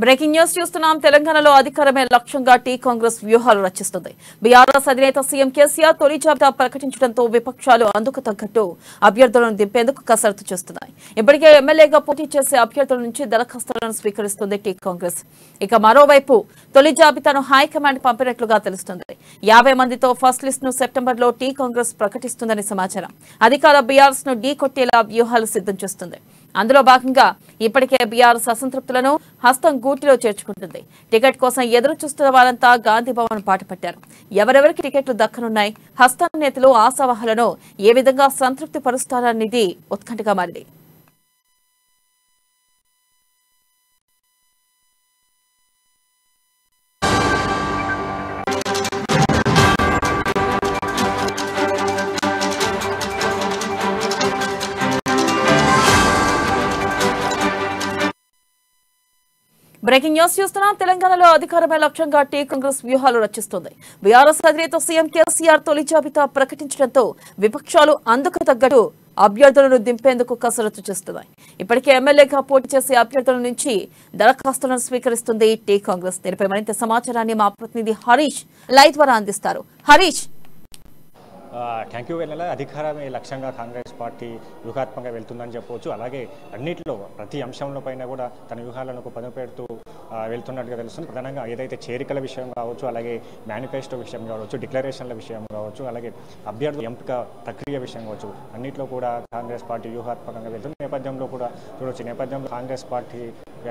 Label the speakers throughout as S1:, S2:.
S1: Breaking news చూస్తున్నాం. తెలంగాణలో అధికారమే లక్ష్యంగా టీ కాంగ్రెస్ వ్యూహాలు రచిస్తుంది. బీఆర్ఎస్ అధినేత సీఎం కేసీఆర్ తొలి జాబితా ప్రకటించడంతో విపక్షాలు అందుకు తగ్గట్టు అభ్యర్థులను దింపేందుకు కసరత్తు చేస్తున్నాయి. ఇప్పటికే ఎమ్మెల్యేగా పోటీ చేసే అభ్యర్థుల నుంచి దరఖాస్తులను స్వీకరిస్తుంది టీ కాంగ్రెస్. ఇక మరోవైపు తొలి జాబితాను హైకమాండ్ పంపినట్లుగా తెలుస్తుంది. 50 మందితో ఫస్ట్ లిస్ట్ ను సెప్టెంబర్లో టీ కాంగ్రెస్ ప్రకటిస్తుందని సమాచారం. అధికార బీఆర్ఎస్ ను ఢీ కొట్టేలా వ్యూహాలు సిద్ధం చేస్తుంది. అందులో భాగంగా ఇప్పటికే బీఆర్ఎస్ అసంతృప్తులను హస్తం గూటిలో చేర్చుకుంటుంది. టికెట్ కోసం ఎదురు చూస్తున్న వారంతా గాంధీ భవన్ పాట పట్టారు. ఎవరెవరికి టికెట్లు దక్కనున్నాయి, హస్తం నేతలు ఆశావాహులను ఏ విధంగా సంతృప్తి పరుస్తారనేది ఉత్కంఠగా మారింది. బ్రేకింగ్ న్యూస్ చూస్తున్నాం. తెలంగాణలో అధికారమే లక్ష్యంగా టీ కాంగ్రెస్ వ్యూహాలు రచిస్తుంది. బీఆర్ఎస్ అధినేత సీఎం కేసీఆర్ తొలి జాబితా ప్రకటించడంతో విపక్షాలు అందుకు తగ్గట్టు అభ్యర్థులను దింపేందుకు కసరత్తు చేస్తున్నాయి. ఇప్పటికే ఎమ్మెల్యేగా పోటీ చేసే అభ్యర్థుల నుంచి దరఖాస్తులను స్వీకరిస్తుంది టీ కాంగ్రెస్. దీనిపై మరింత సమాచారాన్ని మా ప్రతినిధి హరీష్ లైవ్ ద్వారా అందిస్తారు. హరీష్.
S2: Thank you. వెన్నెల అధికారమే లక్ష్యంగా కాంగ్రెస్ పార్టీ వ్యూహాత్మకంగా వెళ్తుందని చెప్పవచ్చు. అలాగే అన్నింటిలో ప్రతి అంశంలో పైన కూడా తన వ్యూహాలను పదుపెడుతూ వెళ్తున్నట్టుగా తెలుస్తుంది. ప్రధానంగా ఏదైతే చేరికల విషయం కావచ్చు, అలాగే మేనిఫెస్టో విషయం కావచ్చు, డిక్లరేషన్ల విషయం కావచ్చు, అలాగే అభ్యర్థుల ఎంపిక ప్రక్రియ విషయం కావచ్చు, అన్నింటిలో కూడా కాంగ్రెస్ పార్టీ వ్యూహాత్మకంగా వెళ్తున్న నేపథ్యంలో కూడా చూడవచ్చు. నేపథ్యంలో కాంగ్రెస్ పార్టీ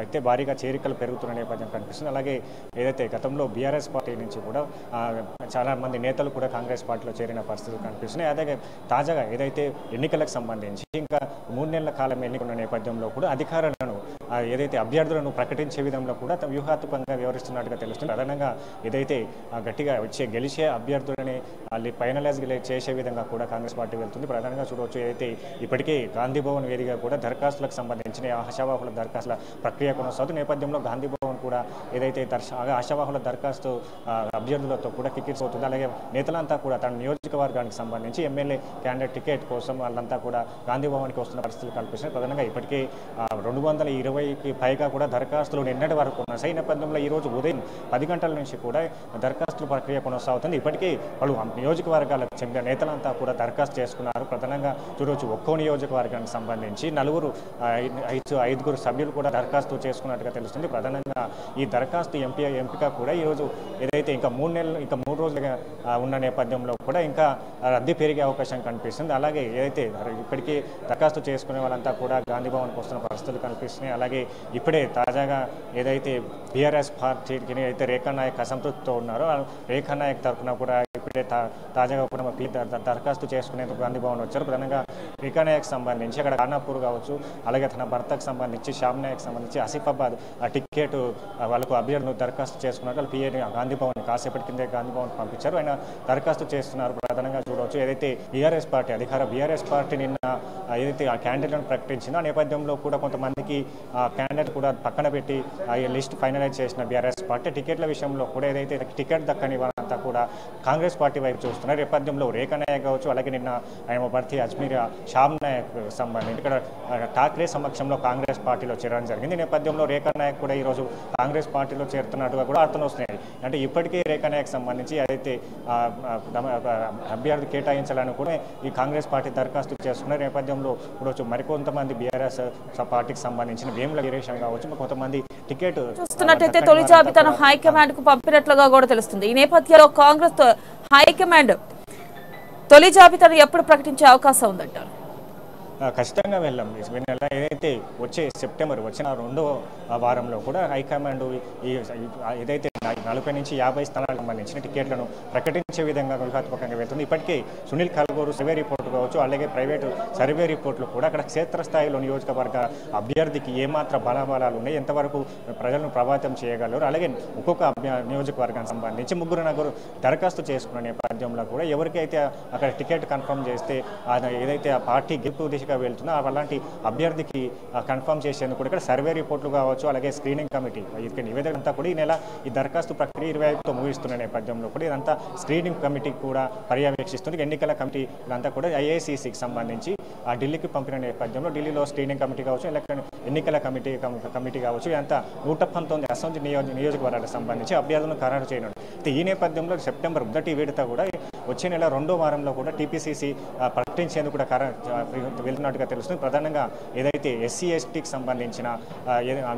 S2: అయితే భారీగా చేరికలు పెరుగుతున్న నేపథ్యం కనిపిస్తుంది. అలాగే ఏదైతే గతంలో బీఆర్ఎస్ పార్టీ నుంచి కూడా చాలా మంది నేతలు కూడా కాంగ్రెస్ పార్టీలో చేరిన పరిస్థితులు కనిపిస్తున్నాయి. అలాగే తాజాగా ఏదైతే ఎన్నికలకు సంబంధించి ఇంకా 3 నెలల కాలం ఎన్నికల నేపథ్యంలో కూడా అధికారులను ఏదైతే అభ్యర్థులను ప్రకటించే విధంలో కూడా వ్యూహాత్మకంగా వ్యవహరిస్తున్నట్టుగా తెలుస్తుంది. ప్రధానంగా ఏదైతే గట్టిగా గెలిచే అభ్యర్థులని ఫైనలైజ్ చేసే విధంగా కూడా కాంగ్రెస్ పార్టీ వెళ్తుంది. ప్రధానంగా చూడవచ్చు. ఏదైతే ఇప్పటికే గాంధీ భవన్ వేదికగా కూడా దరఖాస్తులకు సంబంధించిన ఆశావాహుల దరఖాస్తుల ప్రక్రియ కొనసాగుతుంది. నేపథ్యంలో గాంధీ భవన్ కూడా ఏదైతే ఆశావాహుల దరఖాస్తు అభ్యర్థులతో కూడా టికెట్స్ అవుతుంది. అలాగే నేతలంతా కూడా తన నియోజకవర్గానికి సంబంధించి ఎమ్మెల్యే క్యాండిడేట్ టికెట్ కోసం వాళ్ళంతా కూడా గాంధీ భవన్కి వస్తున్న పరిస్థితులు కల్పిస్తున్నాయి. ప్రధానంగా ఇప్పటికే 220కి పైగా కూడా దరఖాస్తులు నిన్నటి వరకు ఉన్నాయి. ఈ నేపథ్యంలో ఈరోజు ఉదయం 10 గంటల నుంచి కూడా దరఖాస్తుల ప్రక్రియ కొనసాగుతుంది. ఇప్పటికే వాళ్ళు నియోజకవర్గాలకు చెందిన నేతలంతా కూడా దరఖాస్తు చేసుకున్నారు. ప్రధానంగా చూడవచ్చు. ఒక్కో నియోజకవర్గానికి సంబంధించి 5 సభ్యులు కూడా దరఖాస్తు చేసుకున్నట్టుగా తెలుస్తుంది. ప్రధానంగా ఈ దరఖాస్తు ఎంపిక కూడా ఈరోజు ఏదైతే ఇంకా 3 రోజులుగా ఉన్న నేపథ్యంలో కూడా ఇంకా రద్దీ పెరిగే అవకాశం కనిపిస్తుంది. అలాగే ఏదైతే ఇప్పటికీ దరఖాస్తు చేసుకునే వాళ్ళంతా కూడా గాంధీ భవన్కి వస్తున్న పరిస్థితులు కనిపిస్తున్నాయి. అలాగే ఇప్పుడే తాజాగా ఏదైతే బీఆర్ఎస్ పార్టీకి అయితే రేఖా నాయక్ అసంతృప్తితో ఉన్నారో రేఖా నాయక్ తరఫున కూడా ఇప్పుడే తాజాగా కూడా దరఖాస్తు చేసుకునేందుకు గాంధీ భవన్ వచ్చారు. ప్రధానంగా రేఖా నాయక్ సంబంధించి అక్కడ ఖానాపూర్ కావచ్చు, అలాగే తన భర్తకు సంబంధించి శ్యామ్ నాయక్ సంబంధించి ఆసిఫాబాద్ టికెట్ వాళ్ళకు అభ్యర్థులు దరఖాస్తు చేసుకున్నారు. వాళ్ళు పిఏ గాంధీ భవన్ కాసేపటి కిందే గాంధీ భవన్ పంపించారు. ఆయన దరఖాస్తు చేస్తున్నారు. ప్రధానంగా చూడవచ్చు. ఏదైతే బీఆర్ఎస్ పార్టీ బీఆర్ఎస్ పార్టీ నిన్న ఏదైతే ఆ క్యాండిడేట్లను ప్రకటించిందో ఆ నేపథ్యంలో కూడా కొంతమందికి క్యాండిడేట్ కూడా పక్కన పెట్టి లిస్ట్ ఫైనలైజ్ చేసిన బీఆర్ఎస్ పార్టీ టికెట్ల విషయంలో కూడా ఏదైతే టికెట్ దక్కని వారంతా కూడా కాంగ్రెస్ పార్టీ వైపు చూస్తున్నారు. నేపథ్యంలో రేఖా నాయక్ కావచ్చు, అలాగే నిన్న ఆయన భర్తీ అజ్మీర్ శ్యామ్ నాయక్ సంబంధించి ఇక్కడ ఠాక్రే సమక్షంలో కాంగ్రెస్ పార్టీలో చేరడం జరిగింది. నేపథ్యంలో రేఖా నాయక్ కూడా ఈరోజు కాంగ్రెస్ పార్టీలో చేరుతున్నట్టుగా కూడా అర్థం వస్తున్నాయి. అంటే ఇప్పటికే రేఖా నాయక్ సంబంధించి ఏదైతే అభ్యర్థి కేటాయించాలని కూడా ఈ కాంగ్రెస్ పార్టీ దరఖాస్తు చేసుకున్న నేపథ్యంలో కూడా మరికొంతమంది బీఆర్ఎస్ పార్టీకి సంబంధించిన వేముల వీరేశం కావచ్చు, కొంతమంది టికెట్
S1: చూస్తున్నట్టయితే తొలి జాబితాను హైకమాండ్ కు పంపినట్లుగా కూడా తెలుస్తుంది. ఈ నేపథ్యంలో కాంగ్రెస్ హైకమాండ్ తొలి జాబితాను ఎప్పుడు ప్రకటించే అవకాశం ఉందంటారు?
S2: ఖచ్చితంగా వెళ్ళాం. ఏదైతే వచ్చే సెప్టెంబర్ వచ్చిన 2వ వారంలో కూడా హైకమాండ్ ఏదైతే 40 నుంచి 50 స్థానాలకు సంబంధించిన టికెట్లను ప్రకటించే విధంగా వ్యూహాత్మకంగా వెళ్తుంది. ఇప్పటికే సునీల్ కల్గోరు సర్వే రిపోర్ట్ కావచ్చు, అలాగే ప్రైవేటు సర్వే రిపోర్ట్లు కూడా అక్కడ క్షేత్రస్థాయిలో నియోజకవర్గ అభ్యర్థికి ఏమాత్ర బలాబలాలు ఉన్నాయి, ఎంతవరకు ప్రజలను ప్రభావితం చేయగలరు, అలాగే ఒక్కొక్క నియోజకవర్గానికి సంబంధించి 3 దరఖాస్తు చేసుకున్న నేపథ్యంలో కూడా ఎవరికైతే అక్కడ టికెట్ కన్ఫర్మ్ చేస్తే ఏదైతే ఆ పార్టీ గెలుపు దిశగా వెళ్తుందో అలాంటి అభ్యర్థికి కన్ఫర్మ్ చేసేందుకు కూడా ఇక్కడ సర్వే రిపోర్ట్లు కావచ్చు, అలాగే స్క్రీనింగ్ కమిటీ నివేదిక అంతా కూడా ఈ నెల ఈ దరఖాస్తు ప్రక్రియ 25తో ముగిస్తున్న నేపథ్యంలో కూడా ఇదంతా స్క్రీనింగ్ కమిటీ కూడా పర్యవేక్షిస్తుంది. ఎన్నికల కమిటీ ఇదంతా కూడా ఐఏఎస్ ఏఐసిసికి సంబంధించి ఢిల్లీకి పంపిన నేపథ్యంలో ఢిల్లీలో స్క్రీనింగ్ కమిటీ కావచ్చు, ఎన్నికల కమిటీ కావచ్చు, ఇదంతా 119 అసెంబ్లీ నియోజకవర్గాలకు సంబంధించి అభ్యర్థులను ఖరారు చేయనుంది. అయితే ఈ నేపథ్యంలో సెప్టెంబర్ మొదటి విడత కూడా వచ్చే నెల 2వ వారంలో కూడా టీపీసీసీ ప్రకటించేందుకు కూడా వెళ్తున్నట్టుగా తెలుస్తుంది. ప్రధానంగా ఏదైతే ఎస్సీ ఎస్టీకి సంబంధించిన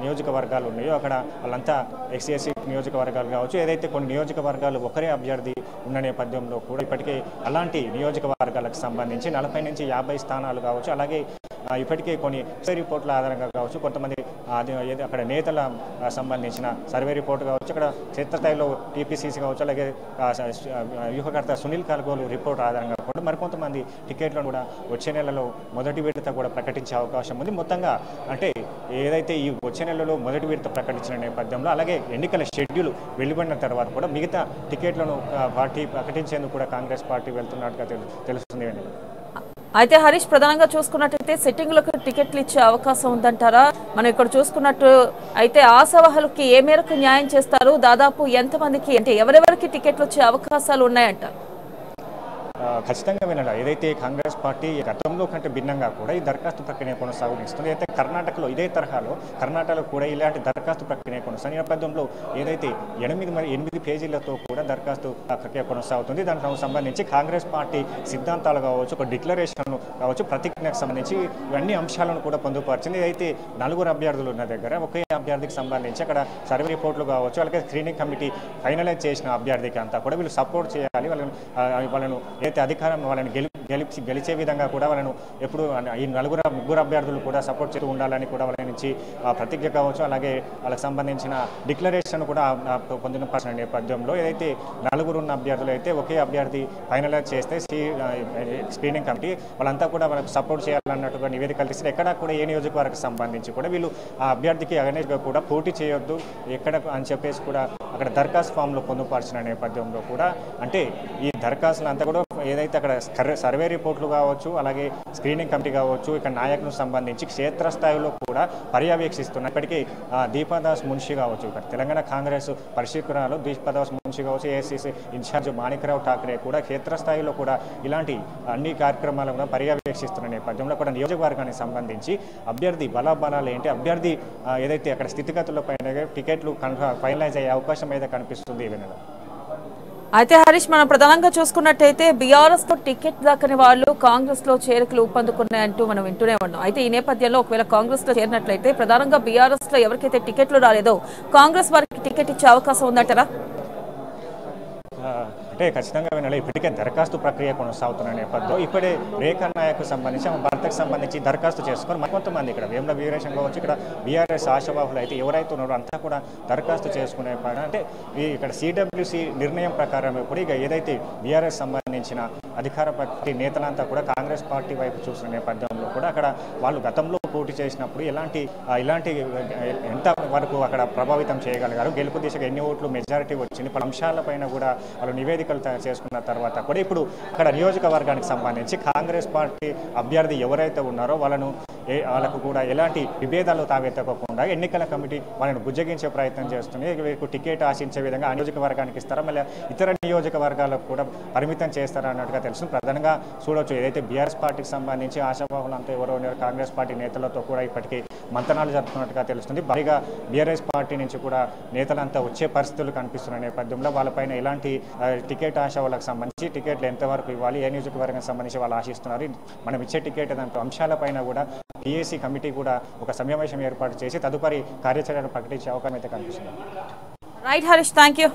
S2: నియోజకవర్గాలు ఉన్నాయో అక్కడ వాళ్ళంతా ఎస్సీ ఎస్టీ నియోజకవర్గాలు కావచ్చు, ఏదైతే కొన్ని నియోజకవర్గాలు ఒకరే అభ్యర్థి ఉన్న నేపథ్యంలో కూడా ఇప్పటికే అలాంటి నియోజకవర్గాలకు సంబంధించి 40 నుంచి 50 స్థానాలు కావచ్చు, అలాగే ఇప్పటికే కొన్ని సర్వే రిపోర్ట్ల ఆధారంగా కావచ్చు, కొంతమంది అక్కడ నేతల సంబంధించిన సర్వే రిపోర్ట్ కావచ్చు, అక్కడ క్షేత్రస్థాయిలో టీపీసీసీ కావచ్చు, అలాగే వ్యూహకర్త సునీల్ కల్గోలు రిపోర్ట్ ఆధారంగా కూడా మరికొంతమంది టికెట్లను కూడా వచ్చే నెలలో మొదటి విడత కూడా ప్రకటించే అవకాశం ఉంది. మొత్తంగా అంటే ఏదైతే ఈ వచ్చే నెలలో మొదటి విడత ప్రకటించిన నేపథ్యంలో అలాగే ఎన్నికల షెడ్యూల్ వెలువడిన తర్వాత కూడా మిగతా టికెట్లను పార్టీ ప్రకటించేందుకు కూడా కాంగ్రెస్ పార్టీ వెళ్తున్నట్టుగా తెలుస్తుంది.
S1: అయితే హరీష్, ప్రధానంగా చూసుకున్నట్టయితే సెట్టింగ్లకు టికెట్లు ఇచ్చే అవకాశం ఉందంటారా? మనం ఇక్కడ చూసుకున్నట్టు అయితే ఆశావహులకి ఏ మేరకు న్యాయం చేస్తారు? దాదాపు ఎంతమందికి, అంటే ఎవరెవరికి టికెట్లు వచ్చే అవకాశాలు ఉన్నాయంట?
S2: ఖచ్చితంగా వినాలి. ఏదైతే కాంగ్రెస్ పార్టీ గతంలో కంటే భిన్నంగా కూడా ఈ దరఖాస్తు ప్రక్రియ కొనసాగిస్తుంది. అయితే కర్ణాటకలో ఇదే తరహాలో కర్ణాటకలో కూడా ఇలాంటి దరఖాస్తు ప్రక్రియ కొనసాగి నేపథ్యంలో ఏదైతే 8 పేజీలతో కూడా దరఖాస్తు ప్రక్రియ కొనసాగుతుంది. దానికి సంబంధించి కాంగ్రెస్ పార్టీ సిద్ధాంతాలు కావచ్చు, ఒక డిక్లరేషన్ కావచ్చు, ప్రతిజ్ఞకు సంబంధించి ఇవన్నీ అంశాలను కూడా పొందుపరిచింది. అయితే 4 అభ్యర్థులు ఉన్న దగ్గర ఒకే అభ్యర్థికి సంబంధించి అక్కడ సర్వే రిపోర్ట్లు కావచ్చు, అలాగే స్క్రీనింగ్ కమిటీ ఫైనలైజ్ చేసిన అభ్యర్థికి అంతా కూడా వీళ్ళు సపోర్ట్ చేయాలి. వాళ్ళను అధికారం వాళ్ళని గెలిచే విధంగా కూడా వాళ్ళను ఎప్పుడు ఈ ముగ్గురు అభ్యర్థులు కూడా సపోర్ట్ చేస్తూ ఉండాలని కూడా వాళ్ళ నుంచి ప్రతిజ్ఞ కావచ్చు, అలాగే వాళ్ళకి సంబంధించిన డిక్లరేషన్ కూడా పొందిన నేపథ్యంలో ఏదైతే 4 ఉన్న అభ్యర్థులు అయితే ఒకే అభ్యర్థి ఫైనలైజ్ చేస్తే స్క్రీనింగ్ కమిటీ వాళ్ళంతా కూడా వాళ్ళకి సపోర్ట్ చేయాలన్నట్టుగా నివేదికలు తీసిన ఎక్కడ కూడా ఏ నియోజకవర్గం సంబంధించి కూడా వీళ్ళు ఆ అభ్యర్థికి అగనేజ్గా కూడా పోటీ చేయొద్దు ఎక్కడ అని చెప్పేసి కూడా అక్కడ దరఖాస్తు ఫామ్లో పొందుపరిచిన నేపథ్యంలో కూడా అంటే ఈ దరఖాస్తులు అంతా కూడా ఏదైతే అక్కడ సర్వే రిపోర్ట్లు కావచ్చు, అలాగే స్క్రీనింగ్ కమిటీ కావచ్చు, ఇక్కడ నాయకులకు సంబంధించి క్షేత్రస్థాయిలో కూడా పర్యవేక్షిస్తున్నారు. ఇప్పటికీ దీపాదాస్ మున్షి కావచ్చు, ఇక్కడ తెలంగాణ కాంగ్రెస్ పరిశీలకురాలు దీపాదాస్ మున్షి కావచ్చు, ఏఐసిసి ఇన్ఛార్జ్ మాణిక్రావు ఠాకరే కూడా క్షేత్రస్థాయిలో కూడా ఇలాంటి అన్ని కార్యక్రమాలను కూడా పర్యవేక్షిస్తున్న నేపథ్యంలో కూడా నియోజకవర్గానికి సంబంధించి అభ్యర్థి బలాబలాలు ఏంటి, అభ్యర్థి ఏదైతే అక్కడ స్థితిగతుల పైన టికెట్లు ఫైనలైజ్ అయ్యే అవకాశం అయితే కనిపిస్తుంది. ఈవెనలో
S1: అయితే హరీష్, మనం ప్రధానంగా చూసుకున్నట్టయితే బీఆర్ఎస్ తో టికెట్ దక్కని వాళ్ళు కాంగ్రెస్ లో చేరికలు ఊపందుకున్నాయంటూ మనం వింటూనే ఉన్నాం. అయితే ఈ నేపథ్యంలో ఒకవేళ కాంగ్రెస్ లో చేరినట్లయితే ప్రధానంగా బీఆర్ఎస్ లో ఎవరికైతే టికెట్లు రాలేదో కాంగ్రెస్ వారికి టికెట్ ఇచ్చే అవకాశం ఉందంటారా?
S2: అంటే ఖచ్చితంగా వినాలి. ఇప్పటికే దరఖాస్తు ప్రక్రియ కొనసాగుతున్న నేపథ్యంలో ఇప్పుడే రేఖా నాయకు సంబంధించి ఆమె భర్తకు సంబంధించి దరఖాస్తు చేసుకొని మరికొంతమంది ఇక్కడ వేముల వీరేశం కావచ్చు, ఇక్కడ బీఆర్ఎస్ ఆశావాహులు అయితే ఎవరైతే ఉన్నారో అంతా కూడా దరఖాస్తు చేసుకునే పైన అంటే ఇక్కడ సిడబ్ల్యూసి నిర్ణయం ప్రకారం ఇప్పుడు ఇక ఏదైతే బీఆర్ఎస్ సంబంధించిన అధికార పార్టీ నేతలంతా కూడా కాంగ్రెస్ పార్టీ వైపు చూసిన నేపథ్యంలో కూడా అక్కడ వాళ్ళు గతంలో పోటీ చేసినప్పుడు ఇలాంటి ఎంత వరకు అక్కడ ప్రభావితం చేయగలిగారు, గెలుపు దిశగా ఎన్ని ఓట్లు మెజారిటీ వచ్చింది, పలు అంశాలపైన కూడా వాళ్ళు నివేదికలు చేసుకున్న తర్వాత కూడా ఇప్పుడు అక్కడ నియోజకవర్గానికి సంబంధించి కాంగ్రెస్ పార్టీ అభ్యర్థి ఎవరైతే ఉన్నారో వాళ్ళకు కూడా ఎలాంటి విభేదాలు తావెత్తకుండా ఎన్నికల కమిటీ వాళ్ళని బుజ్జగించే ప్రయత్నం చేస్తుంది. వీరికి టికెట్ ఆశించే విధంగా ఆ నియోజకవర్గానికి ఇస్తారా, మళ్ళీ ఇతర నియోజకవర్గాలకు కూడా పరిమితం చేస్తారా అన్నట్టుగా తెలుసు. ప్రధానంగా చూడవచ్చు ఏదైతే బీఆర్ఎస్ పార్టీకి సంబంధించి ఆశావాహులు అంతా ఎవరో కాంగ్రెస్ పార్టీ నేతలతో కూడా ఇప్పటికీ మంతనాలు జరుపుతున్నట్టుగా తెలుస్తుంది. భారీగా బీఆర్ఎస్ పార్టీ నుంచి కూడా నేతలంతా వచ్చే పరిస్థితులు కనిపిస్తున్న నేపథ్యంలో వాళ్ళపైన ఎలాంటి టికెట్ ఆశ వాళ్ళకి సంబంధించి టికెట్లు ఎంతవరకు ఇవ్వాలి, ఏ నియోజకవర్గానికి సంబంధించి వాళ్ళు ఆశిస్తున్నారు, మనం ఇచ్చే టికెట్ దాంట్లో అంశాలపైన కూడా పిఏసీ కమిటీ కూడా ఒక సమావేశం ఏర్పాటు చేసి తదుపరి కార్యాచరణ ప్రకటించే అవకాశం అయితే కనిపిస్తుంది.
S1: Right Harish, thank you.